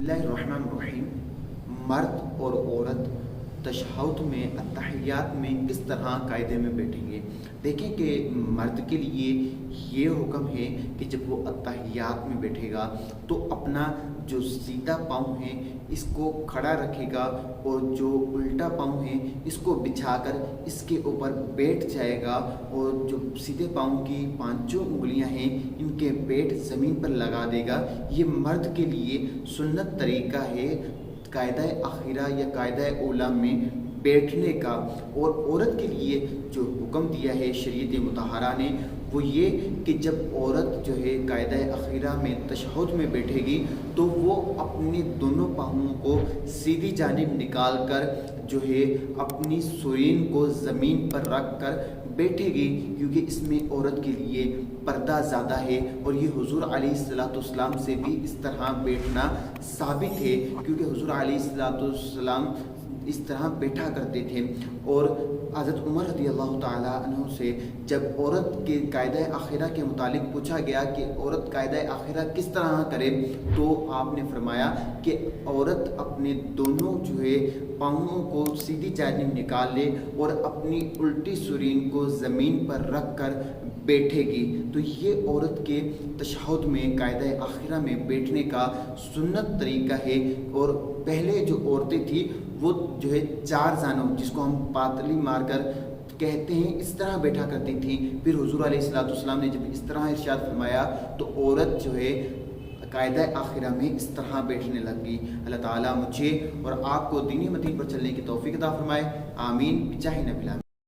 बिस्मिल्लाहिर्रहमानिर्रहीम। मर्द और औरत तशहुद में अत्तहियात में किस तरह कायदे में बैठेंगे। देखें कि मर्द के लिए ये हुक्म है कि जब वो अत्तहियात में बैठेगा तो अपना जो सीधा पाँव है इसको खड़ा रखेगा और जो उल्टा पाँव है इसको बिछाकर इसके ऊपर बैठ जाएगा और जो सीधे पाँव की पांचों उंगलियां हैं इनके पेट ज़मीन पर लगा देगा। ये मर्द के लिए सुन्नत तरीका है कायदा आखिरा या कायदा ओला में बैठने का। और औरत के लिए जो हुक्म दिया है शरीयत मुतहरा ने वो ये कि जब औरत जो है कायदा आखिरा में तशहुद में बैठेगी तो वो अपने दोनों पाँवों को सीधी जानिब निकाल कर जो है अपनी सुरीन को ज़मीन पर रख कर बैठेगी, क्योंकि इसमें औरत के लिए पर्दा ज़्यादा है। और ये हुज़ूर अलैहिस्सलाम से भी इस तरह बैठना साबित है, क्योंकि हुज़ूर अलैहिस्सलाम इस तरह बैठा करते थे। और हज़रत उमर रज़ियल्लाहु ताला अन्हु से जब औरत के कायदा आखिरा के मुतालिक पूछा गया कि औरत कायदा आखिरा किस तरह करे, तो आपने फरमाया कि औरत अपने दोनों जो है पाँवों को सीधी जानिब निकाल ले और अपनी उल्टी सुरीन को ज़मीन पर रख कर बैठेगी। तो ये औरत के तशहुद में कायदा आखिरा में बैठने का सुन्नत तरीका है। और पहले जो औरतें थी वो जो है चार जानों जिसको हम पातली मारकर कहते हैं इस तरह बैठा करती थी। फिर हुज़ूर अलैहिस्सलाम ने जब इस तरह इरशाद फरमाया तो औरत जो है कायदा आखिरा में इस तरह बैठने लगी। अल्लाह ताला मुझे और आपको दीनी मतीन पर चलने की तौफीक अता फरमाए। आमीन बिजाहि नबी।